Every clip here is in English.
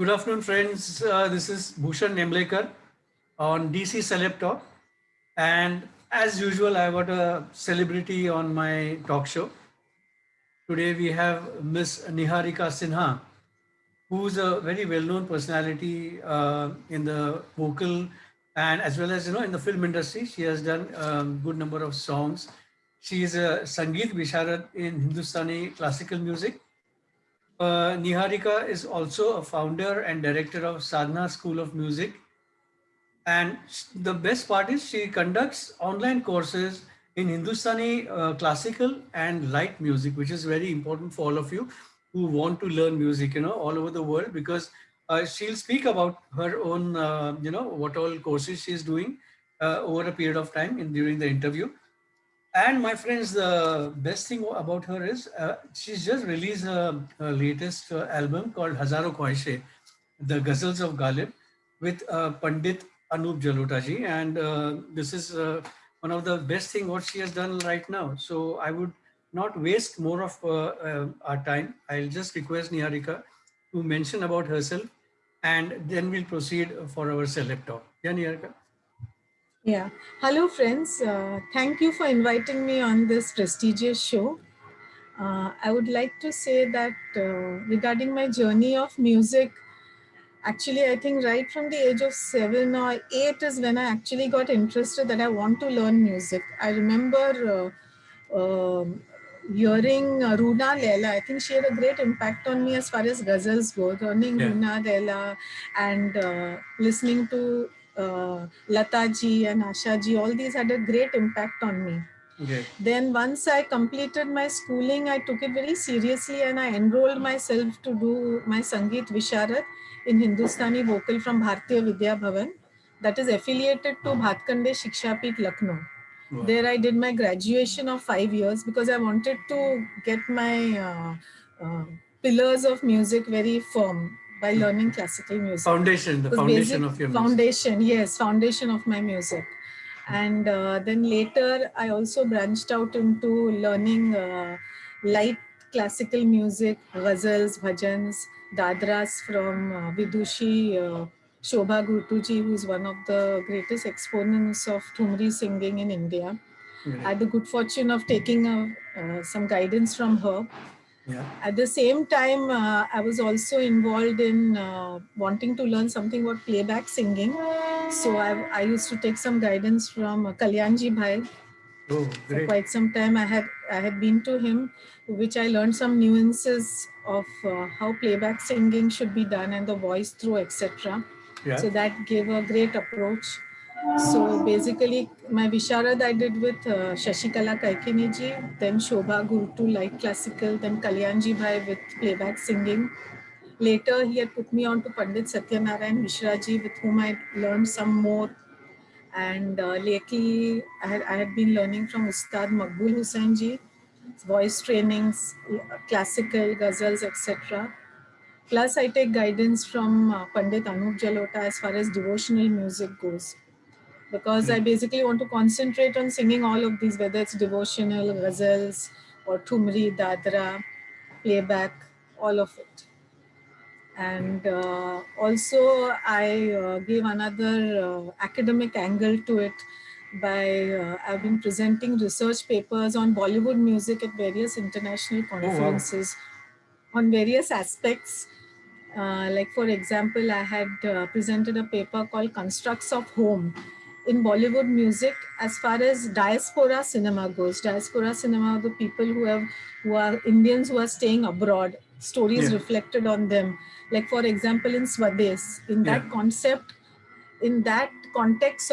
Good afternoon, friends. This is Bhushan Nemlekar on DC Celeb Talk. And as usual, I got a celebrity on my talk show. Today we have Miss Niharika Sinha, who's a very well-known personality in the vocal and as well as in the film industry. She has done a good number of songs. She is a Sangeet Visharad in Hindustani classical music. Niharika is also a founder and director of Sadhana School of Music. And the best part is she conducts online courses in Hindustani classical and light music, which is very important for all of you who want to learn music, all over the world, because she'll speak about her own, what all courses she's doing over a period of time during the interview. And my friends, the best thing about her is she's just released her latest album called Hazaro Khwaishe, The Ghazals of Ghalib, with Pandit Anup Jalota ji. And this is one of the best thing what she has done right now. So I would not waste more of our time. I'll just request Niharika to mention about herself and then we'll proceed for our celeb talk. Yeah, Niharika. Yeah. Hello, friends. Thank you for inviting me on this prestigious show. I would like to say that regarding my journey of music, actually, I think right from the age of 7 or 8 is when I actually got interested that I want to learn music. I remember hearing Runa Leela. I think she had a great impact on me as far as ghazals go. Learning Runa Leela and listening to Lata ji and Asha ji, all these had a great impact on me. Okay. Then once I completed my schooling, I took it very seriously and I enrolled myself to do my Sangeet Visharad in Hindustani vocal from Bharatiya Vidya Bhavan, that is affiliated to Bhatkande Shikshapeeth, Lucknow. Wow. There I did my graduation of 5 years because I wanted to get my pillars of music very firm by learning classical music. Foundation, the foundation of your music. Foundation, yes, foundation of my music. And then later I also branched out into learning light classical music, ghazals, bhajans, dadras from Vidushi Shobha Gurtuji, who is one of the greatest exponents of Thumri singing in India. Right. I had the good fortune of taking some guidance from her. Yeah. At the same time, I was also involved in wanting to learn something about playback singing. So I used to take some guidance from Kalyanji Bhai. Oh, great. For quite some time, I had been to him, which I learned some nuances of how playback singing should be done and the voice through, etc. Yeah. So that gave a great approach. So basically, my Visharad I did with Shashikala Kaikini ji, then Shobha Gurtu light classical, then Kalyanji Bhai with playback singing. Later, he had put me on to Pandit Satyanarayan Mishra ji, with whom I learned some more. And lately, I had been learning from Ustad Maqbul Hussain ji, voice trainings, classical, ghazals, etc. Plus, I take guidance from Pandit Anup Jalota as far as devotional music goes. Because I basically want to concentrate on singing all of these, whether it's devotional, ghazals, or Thumri, Dadra, playback, all of it. And also I gave another academic angle to it by I've been presenting research papers on Bollywood music at various international conferences. Oh, wow. On various aspects. Like for example, I had presented a paper called Constructs of Home in Bollywood music as far as diaspora cinema goes. Diaspora cinema are the people who are Indians who are staying abroad, stories reflected on them. Like for example, in Swades, in that concept, in that context,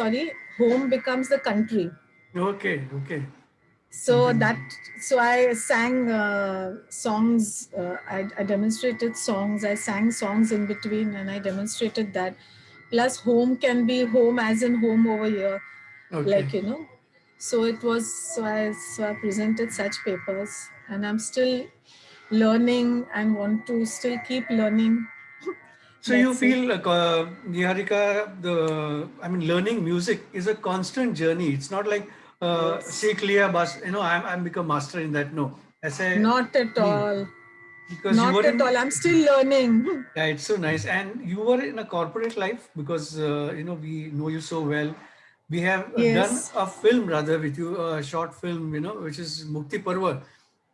home becomes the country. Okay. So I sang songs, I demonstrated songs, I sang songs in between and I demonstrated that. Plus home can be home as in home over here, like, So it was, so I presented such papers and I'm still learning and want to still keep learning. So you feel like, Niharika, learning music is a constant journey. It's not like, seek liya bas, I'm become master in that. No. Not at all. Because you Not were at all. I'm still learning. yeah, it's so nice. And you were in a corporate life because we know you so well. We have done Yes. a film rather with you, a short film, which is Mukti Parva,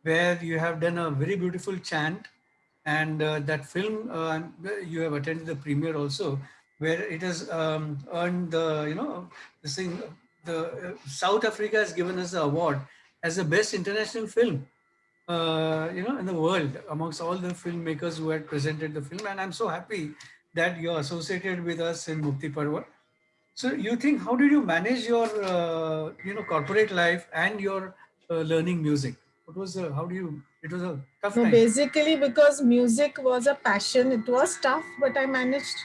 where you have done a very beautiful chant. And that film, you have attended the premiere also, where it has earned the, this thing, the South Africa has given us the award as the best international film in the world amongst all the filmmakers who had presented the film. And I'm so happy that you're associated with us in Mukti Parva. So you think, how did you manage your, corporate life and your learning music? It was a tough No, time. basically because music was a passion. It was tough, but I managed.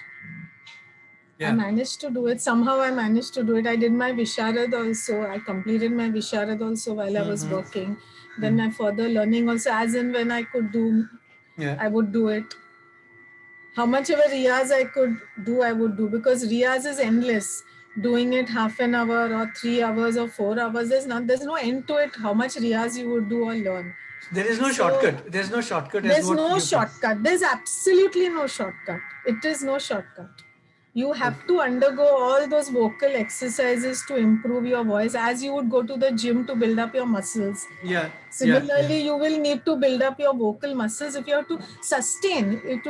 Yeah. I managed to do it. Somehow I managed to do it. I did my Visharad also. I completed my Visharad also while I was working. Then my further learning also, as and when I could do, I would do it. How much ever Riyaz I could do, I would do, because Riyaz is endless. Doing it half an hour or 3 hours or 4 hours, there's no end to it. How much Riyaz you would do or learn. There is no shortcut. There's no shortcut as There's what no you shortcut. There's absolutely no shortcut. It is no shortcut. You have to undergo all those vocal exercises to improve your voice, as you would go to the gym to build up your muscles. Yeah. Similarly, you will need to build up your vocal muscles if you have to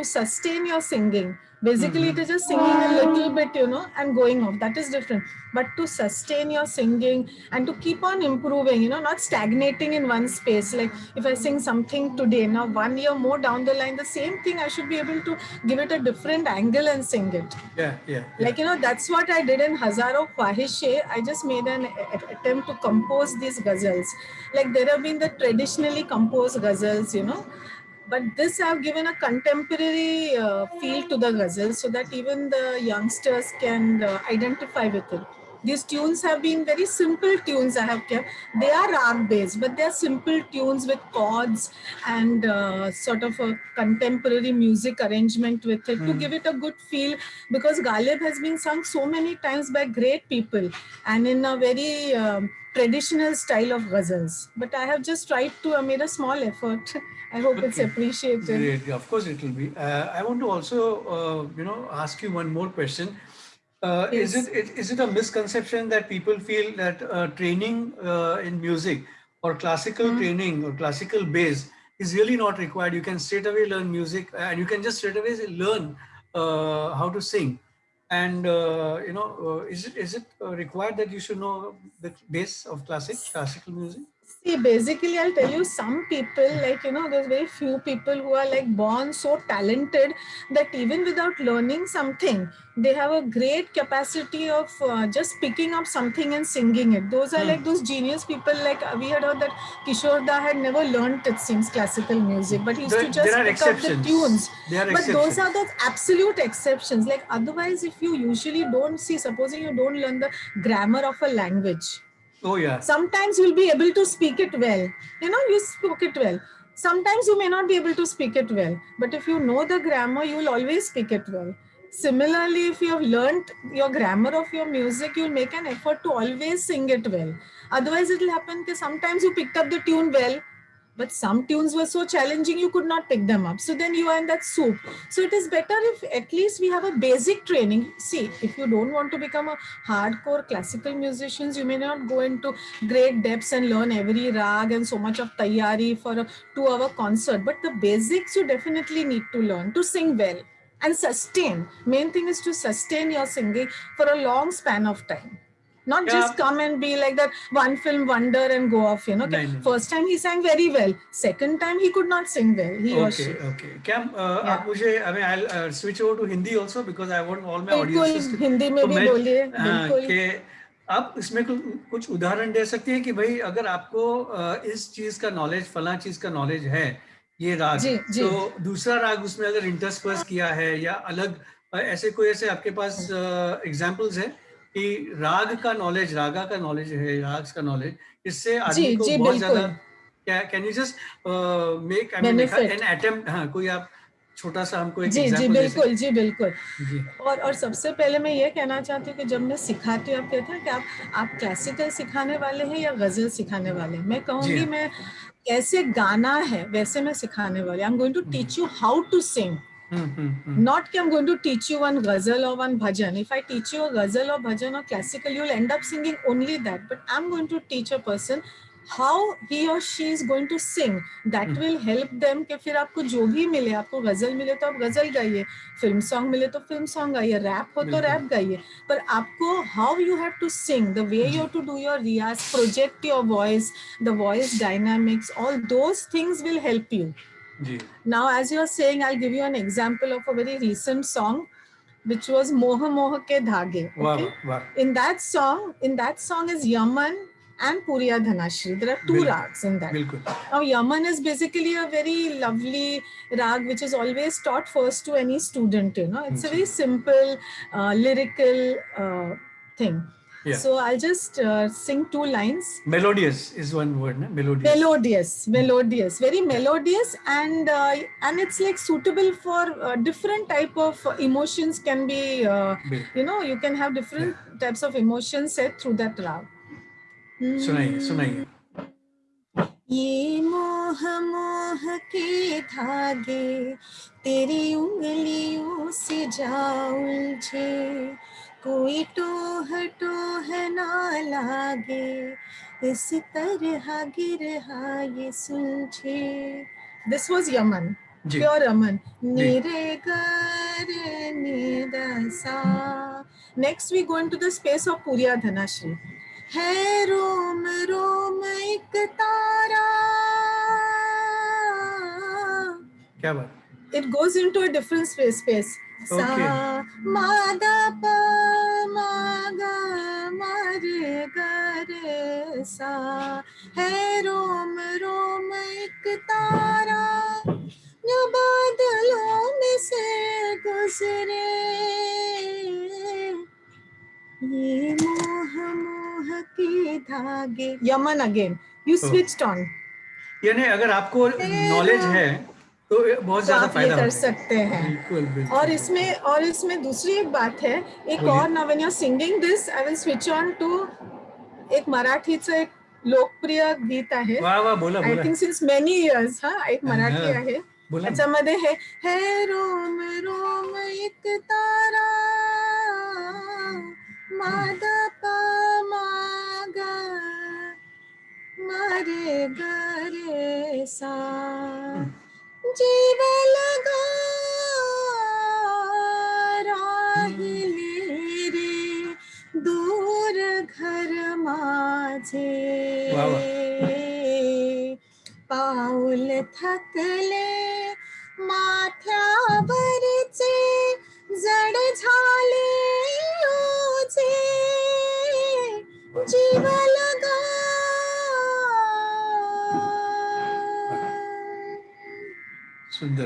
sustain your singing. Basically, it is just singing a little bit, and going off. That is different. But to sustain your singing and to keep on improving, not stagnating in one space. Like if I sing something today, now 1 year more down the line, the same thing, I should be able to give it a different angle and sing it. Yeah. Like, that's what I did in Hazaro Khwahishe. I just made an attempt to compose these ghazals. Like there have been the traditionally composed ghazals, but this I've given a contemporary feel to the ghazals so that even the youngsters can identify with it. These tunes have been very simple tunes I have kept. They are rag based, but they are simple tunes with chords and sort of a contemporary music arrangement with it to give it a good feel, because Ghalib has been sung so many times by great people and in a very traditional style of ghazals. But I have just tried to made a small effort. I hope it's appreciated. Great. Of course, it will be. I want to also, ask you one more question. Yes. Is it a misconception that people feel that training in music or classical training or classical bass is really not required? You can straight away learn music and you can just straight away learn how to sing. And is it required that you should know the bass of classical music? See, basically, I'll tell you, some people, like, there's very few people who are like born so talented that even without learning something, they have a great capacity of just picking up something and singing it. Those are like those genius people. Like we had heard that Kishore Da had never learned, it seems, classical music, but he used to just pick up the tunes. But those are the absolute exceptions. Like otherwise, if you usually don't see, supposing you don't learn the grammar of a language, oh yeah, sometimes you'll be able to speak it well. You spoke it well. Sometimes you may not be able to speak it well, but if you know the grammar, you will always speak it well. Similarly, if you have learned your grammar of your music, you'll make an effort to always sing it well. Otherwise, it will happen that sometimes you picked up the tune well, but some tunes were so challenging you could not pick them up. So then you are in that soup. So it is better if at least we have a basic training. See, if you don't want to become a hardcore classical musicians, you may not go into great depths and learn every rag and so much of tayyari for a 2-hour concert. But the basics you definitely need to learn to sing well and sustain. Main thing is to sustain your singing for a long span of time. Not just come and be like that one film wonder and go off, First time he sang very well. Second time he could not sing well. He or she. Okay. Cam, आप मुझे, I'll switch over to Hindi also because I want all my audiences to. Hindi में भी बोलिए, बिल्कुल. कि आप इसमें कुछ उदाहरण दे सकते हैं कि भाई अगर आपको इस चीज का नॉलेज, फला चीज का नॉलेज है, ये राग, तो दूसरा राग उसमें अगर इंटरस्पर्स किया है या अलग ऐसे कोई ऐसे आपके पास एग्जांपल्स हैं कि राग का नॉलेज, रागा का नॉलेज है, राग्स का नॉलेज, इससे आदमी को बहुत ज्यादा can you just make an attempt, हाँ, कोई आप छोटा सा हमको एक एग्जांपल जी बिल्कुल. और सबसे पहले मैं ये कहना चाहती हूँ कि जब मैं सिखाती हूँ, आप कहते हैं कि आप क्लासिकल सिखाने वाले हैं या गजल सिखाने वाले हैं. मैं कहूँगी मैं कैसे गाना है वैसे मैं सिखाने वाली. I'm going to teach you how to sing. Not कि I'm going to teach you one ghazal or one bhajan. If I teach you a ghazal or bhajan or classical, you'll end up singing only that. But I'm going to teach a person how he or she is going to sing. That will help them कि फिर आपको जो भी मिले, आपको गजल मिले तो आप गजल गाइए, फिल्म सॉन्ग मिले तो फिल्म सॉन्ग गाइए, रैप हो तो रैप गाइए, पर आपको how you have to sing, the way you have to do your riyaz, project your voice, the voice dynamics, all those things will help you. Now, as you're saying, I'll give you an example of a very recent song, which was Moha Moha Ke Dhage. Okay? Wow, wow. In that song is Yaman and Puriya Dhanashri. There are two rags in that. Now, Yaman is basically a very lovely rag, which is always taught first to any student. You know, it's a very simple, lyrical thing. Yeah. So I'll just sing two lines. Melodious is one word, no? Melodious, very melodious, and it's like suitable for different type of emotions. Can be, you know, you can have different types of emotions said through that rag. सुनाइए. ये मोह मोह के धागे तेरी उंगलियों से जा उलझे, कोई टोह टोह ना लागे, इस तरह गिर ये सुलझे. This was Yaman, pure Yaman. Nire gare nidasa. Next we go into the space of Puriya Dhanashri. है रोम रोम एक तारा. क्या बात? It goes into a different space. Sa ma da pa ma ga ma re ga re sa. है रोम रोम एक तारा जो बादलों में से गुजरे, ये मोह मोह के धागे. Yaman again. You switched on. यानी अगर आपको नॉलेज है तो बहुत ज्यादा फायदा कर सकते हैं. बिल्कुल. और इसमें दूसरी एक बात है, एक और. ना when you are singing this, I will switch on to एक मराठीचं एक लोकप्रिय गीत आहे. बोला. I think since many years. एक मराठी आहे, त्याच्यामध्ये हे रोम रोम एक तारा मादा पा मागा मारे गरे सा, जीव लगा राहिली रे दूर घर माझे, पाऊल थकले माथ्यावरचे जड झाले ओझे, जीव लगा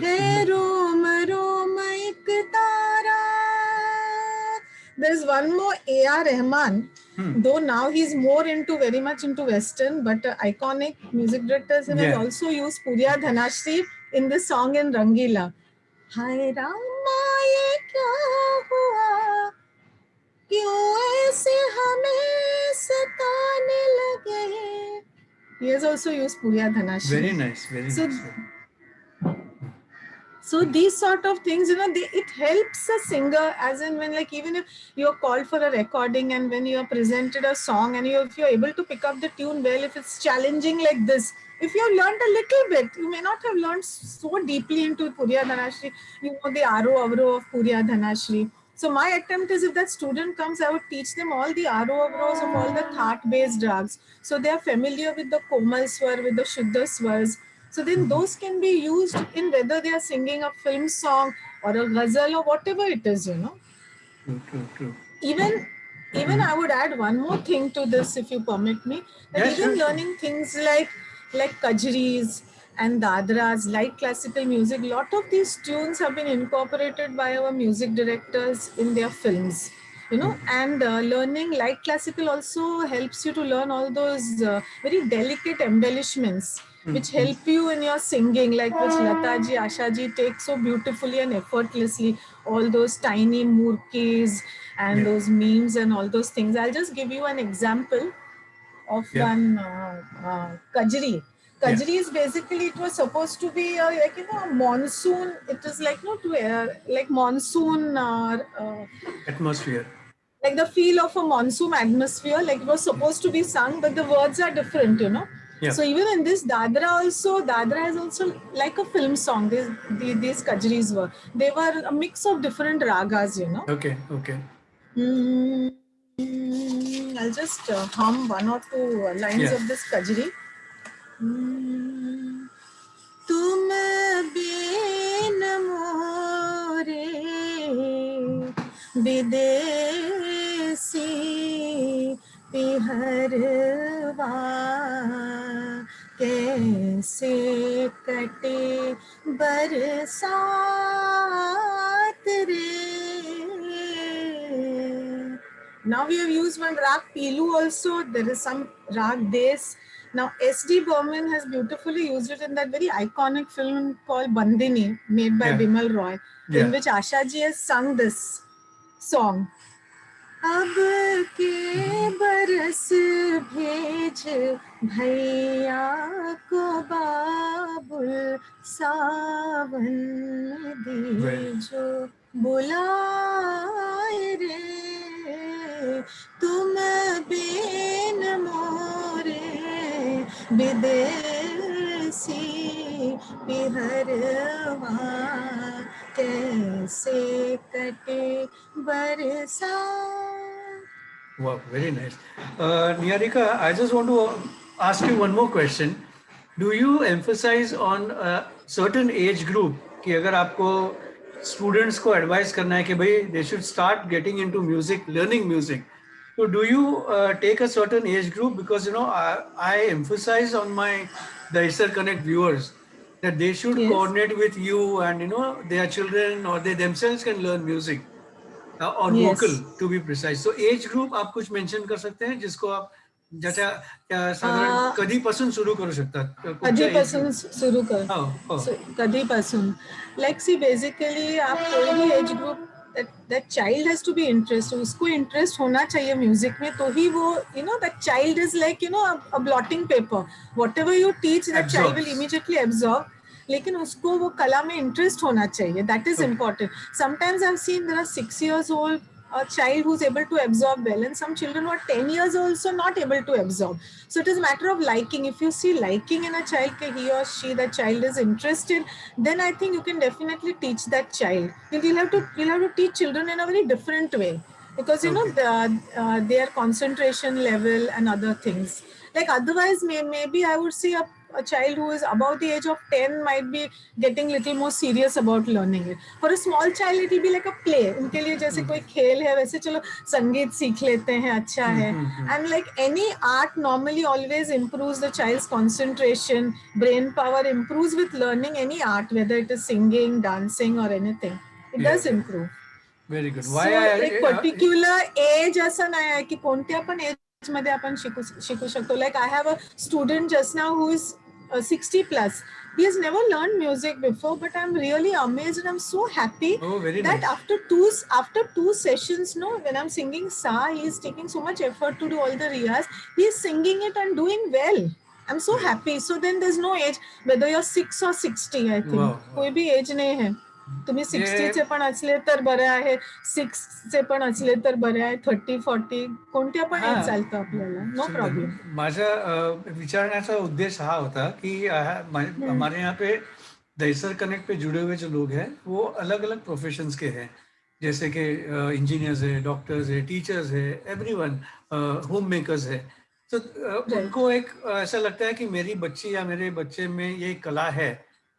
है रोम रोम एक तारा. There's one more, A.R. Rahman. Though now he's more into, very much into Western, but iconic music directors and has also used Puriya Dhanashri in this song in Rangila. Hai Rama ye kya hua, kyun aise hame satane lage. He has also used Puriya Dhanashri. Very nice, very nice. So these sort of things, you know, it helps a singer, as in when, like, even if you're called for a recording and when you're presented a song and if you're able to pick up the tune well, if it's challenging like this, if you've learned a little bit, you may not have learned so deeply into Puriya Dhanashri, you know, the Aro Avro of Puriya Dhanashri. So my attempt is, if that student comes, I would teach them all the Aro Avros of all the Thaat-based rags. So they are familiar with the Komal Swar, with the Shuddha Swars. So then those can be used in whether they are singing a film song or a ghazal or whatever it is, you know. True. Even I would add one more thing to this, if you permit me. That even learning things like kajris and dadras, light classical music, lot of these tunes have been incorporated by our music directors in their films. You know, and learning light classical also helps you to learn all those very delicate embellishments which help you in your singing, like which Lata ji, Asha ji take so beautifully and effortlessly, all those tiny murkis and those memes and all those things. I'll just give you an example of one kajri. Kajri is basically, it was supposed to be like, you know, monsoon. It is like, no, like monsoon atmosphere. Like the feel of a monsoon atmosphere, like it was supposed to be sung, but the words are different, you know. Yeah. So even in this Dadra is also like a film song. These Kajris they were a mix of different ragas, you know. Okay, okay. I'll just hum one or two lines of this Kajri. तुम बिन मोरे विदेशी पिहरवा कैसे कटे बरसात रे. Now we have used one rag Pilu also. There is some rag Des. Now S.D. Burman has beautifully used it in that very iconic film called Bandini, made by Bimal Roy, in which Asha ji has sung this song. अब के बरस भेज भैया को बाबुल सावन दीजो बुलाए रे तुम बिन मोरे विदेशी पिहरवा कैसे कटे बरसात. Wow, very nice. Niharika, I just want to ask you one more question. Do you emphasize on a certain age group कि अगर आपको students को advise करना है कि भाई they should start getting into music, learning music. So do you take a certain age group? Because you know I emphasize on my Daisar Connect viewers that they should coordinate with you, and you know their children or they themselves can learn music. और vocal to be precise. So age group आप कुछ mention कर सकते हैं जिसको आप ज्यादा क्या साधारण कधीपासून सुरू करू शकतात? कधीपासून सुरू कर कधीपासून like see basically आप कोई भी age group that child has to be interested. उसको interest होना चाहिए music में तो ही वो you know that child is like you know a blotting paper. Whatever you teach that child will immediately absorb. लेकिन उसको वो कला में इंटरेस्ट होना चाहिए. That is important. Sometimes I've seen there are 6 years old a child who's able to absorb well, and some children who are 10 years old also not able to absorb. So it is a matter of liking. If you see liking in a child, he or she, the child is interested, then I think you can definitely teach that child. You'll have to teach children in a very different way, because you know their concentration level and other things. Like otherwise, maybe I would say a child who is above the age of 10 might be getting little more serious about learning it. For a small child, it will be like a play. उनके लिए जैसे कोई खेल है वैसे चलो संगीत सीख लेते हैं अच्छा है. And like any art normally always improves the child's concentration, brain power improves with learning any art, whether it is singing, dancing or anything. It does improve. Very good. Why so एक particular age असं नाही आहे की कोणत्या पण age मध्ये आपण शिकू शकतो. Like I have a student just now who is 60 plus. He has never learned music before, but I'm really amazed and I'm so happy that nice. after two sessions, no, when I'm singing Sa, he is taking so much effort to do all the riyas. He is singing it and doing well. I'm so happy. So then there's no age, whether you're 6 or 60, I think. कोई भी age नहीं है. तुम्ही 60 चे पण असले तर बरे आहे, 6 चे पण असले तर बरे आहे, 30, 40 कोणत्या पण एज चालतं आपल्याला. No problem. माझा विचारण्याचा उद्देश हा होता कि हमारे यहाँ पे दहिसर कनेक्ट पे जुड़े हुए जो लोग हैं वो अलग अलग प्रोफेशंस के हैं, जैसे कि इंजीनियर्स है, डॉक्टर्स है, टीचर्स है, एवरीवन, होम मेकर्स है. तो उनको एक ऐसा लगता है कि मेरी बच्ची या मेरे बच्चे में ये कला है,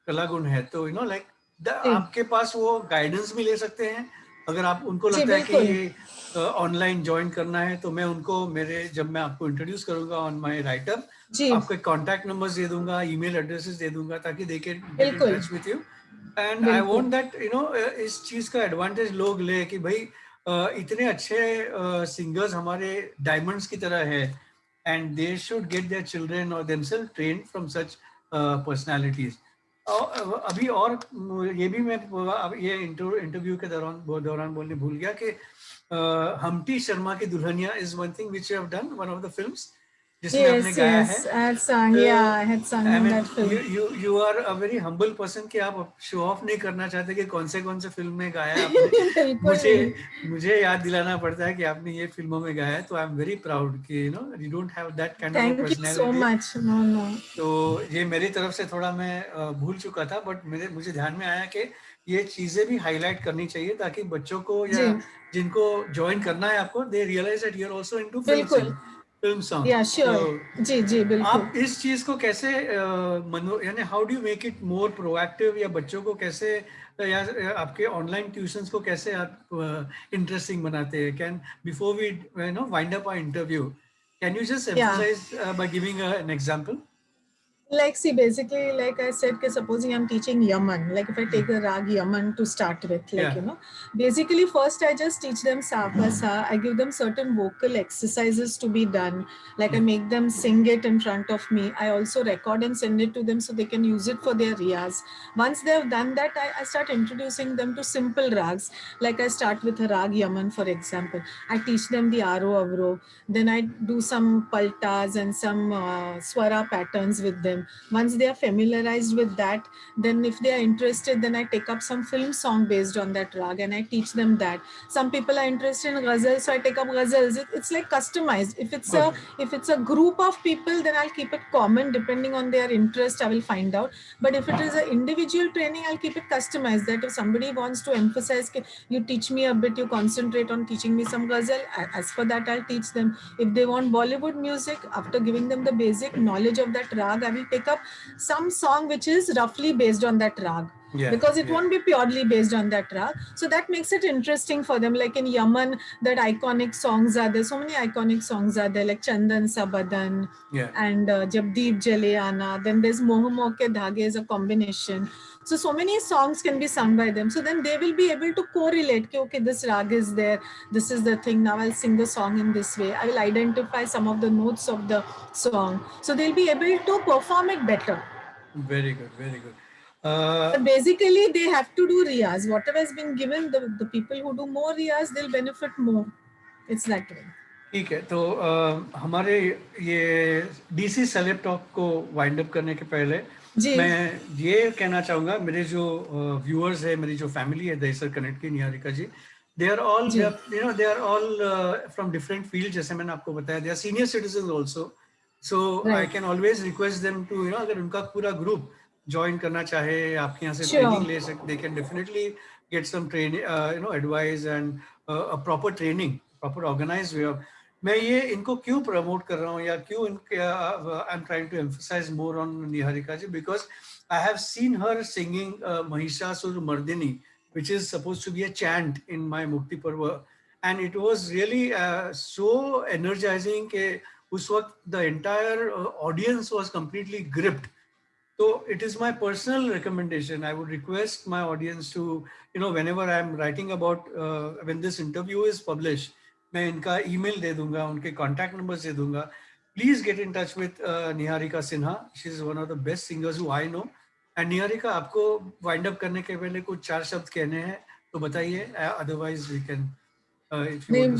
कला गुण है, तो यू नो लाइक आपके पास वो गाइडेंस भी ले सकते हैं. अगर आप उनको लगता है कि ये ऑनलाइन ज्वाइन करना है तो मैं उनको जब मैं आपको इंट्रोड्यूस करूंगा ऑन माय राइटर, आपके कॉन्टैक्ट नंबर्स दे दूंगा, ईमेल एड्रेसेस दे दूंगा ताकि they can get in touch with you. And I want that you know इस चीज का एडवांटेज लोग ले कि भाई इतने अच्छे सिंगर्स हमारे डायमंड्स की तरह है, and they should get their children और themselves train from such personalities. अभी और ये भी मैं ये इंटरव्यू के दौरान बोलने भूल गया कि हम्टी शर्मा की Dulhania is one thing which you have done, one of the films जिसमें आपने गाया है. I had sung, I had sung I in mean, that film. you are a very humble person कि आप शो ऑफ नहीं करना चाहते कि कौन से फिल्म में गाया है आपने. मुझे याद दिलाना पड़ता है कि आपने ये फिल्मों में गाया है, तो आई एम वेरी प्राउड कि you don't have that kind of a Thank you so personality. much. No. तो ये मेरी तरफ से थोड़ा मैं भूल चुका था, बट मुझे ध्यान में आया कि ये चीजें भी हाईलाइट करनी चाहिए ताकि बच्चों को या जी जिनको ज्वाइन करना है आपको, they realize that you are also into बिल्कुल. Film song. Yeah, तो sure. जी बिल्कुल. आप इस चीज को कैसे यानी how do you make it more proactive, या बच्चों को कैसे या आपके ऑनलाइन ट्यूशंस को कैसे आप इंटरेस्टिंग बनाते हैं? Can before we wind up our interview, can you just Yeah. emphasize by giving an example? Like, see, basically, like I said, supposing I'm teaching Yaman, like if I take the rag Yaman to start with, like, basically first I just teach them sa pa sa. I give them certain vocal exercises to be done. Like I make them sing it in front of me. I also record and send it to them so they can use it for their riyaz. Once they've done that, I start introducing them to simple rags. Like I start with a rag Yaman, for example. I teach them the aro avro. Then I do some paltas and some swara patterns with them. Once they are familiarized with that, then if they are interested, then I take up some film song based on that rag and I teach them that. Some people are interested in ghazals, so I take up ghazals. It's like customized. If it's a group of people, then I'll keep it common depending on their interest. I will find out. But if it is an individual training, I'll keep it customized. That if somebody wants to emphasize, you teach me a bit, you concentrate on teaching me some ghazal. As for that, I'll teach them. If they want Bollywood music, after giving them the basic knowledge of that rag, I will pick up some song which is roughly based on that rag. Because it won't be purely based on that rag. So that makes it interesting for them. Like in Yaman, that iconic songs are there. So many iconic songs are there, like Chandan Sa Badan and Jab Deep Jale Aana. Then there's Moh Moh Ke Dhage is a combination. So many songs can be sung by them. So then they will be able to correlate, okay, this rag is there, this is the thing, now I'll sing the song in this way. I will identify some of the notes of the song. So they'll be able to perform it better. Very good, very good. But basically, they have to do riyaz. Whatever has been given, the people who do more riyaz, they'll benefit more. It's that way. ठीक है, तो हमारे ये DC celeb talk को wind up करने के पहले मैं ये कहना चाहूँगा, मेरे जो व्यूअर्स है, मेरी जो फैमिली है दहीसर कनेक्ट की, Niharika ji, they are all from different field. जैसे मैंने आपको बताया, they are senior citizen also. So I can always request them to अगर उनका पूरा ग्रुप ज्वाइन करना चाहे, आपके यहाँ से ट्रेनिंग ले सकते, they can definitely get some training advice and a proper training, proper organised way of. मैं ये इनको क्यों प्रमोट कर रहा हूँ या क्यों इनके I am trying to emphasize more on Niharika ji, because I have seen her singing Mahishasura Mardini, which is supposed to be a chant in my Mukti Parva, and it was really so energizing ke us waqt the entire audience was completely gripped. So it is my personal recommendation. I would request my audience to, whenever I am writing about, when this interview is published, मैं इनका email दे दूंगा, उनके contact numbers दे दूंगा. Please get in touch with Niharika Sinha. She is one of the best singers who I know. And Niharika, आपको wind up करने के पहले कुछ 4 शब्द कहने हैं तो बताइए. Otherwise we can.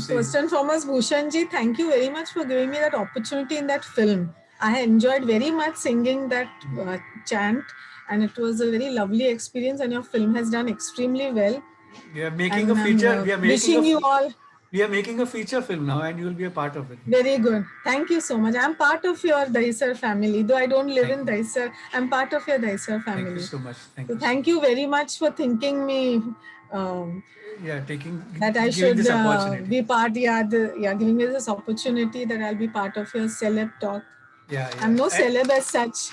First and foremost, Bhushan ji, thank you very much for giving me that opportunity in that film. I enjoyed very much singing that chant, and it was a very lovely experience. And your film has done extremely well. We are making a feature. We are making wishing you all. We are making a feature film now, and you will be a part of it. Very good. Thank you so much. I'm part of your Dahisar family. Though I don't live in Dahisar, I'm part of your Dahisar family. Thank you so much. Thank you very much for thinking me. Taking that I should be part. Giving me this opportunity that I'll be part of your celeb talk. I'm no celeb as such.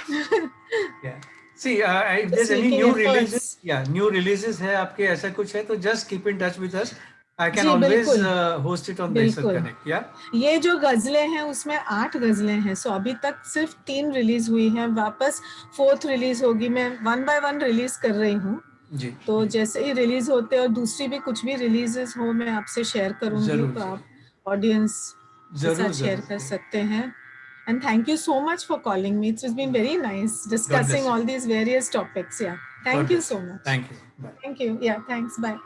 See, if there's any new releases, new releases है आपके, ऐसा कुछ है तो just keep in touch with us. I can always host it on Dahisar Connect. ये जो गजलें हैं उसमें 8 गजलें हैं. सो अभी तक सिर्फ 3 रिलीज हुई हैं, वापस 4th रिलीज होगी. मैं 1 by 1 रिलीज कर रही हूँ. तो जैसे ही रिलीज होते और दूसरी भी कुछ भी रिलीजेस हो, मैं आपसे शेयर करूंगी, तो आप ऑडियंस के साथ शेयर कर सकते हैं. And thank you so much for calling me. It's been very nice discussing all these various topics. Thank you so much. Thank you. Bye. Thank you. Thanks. Bye.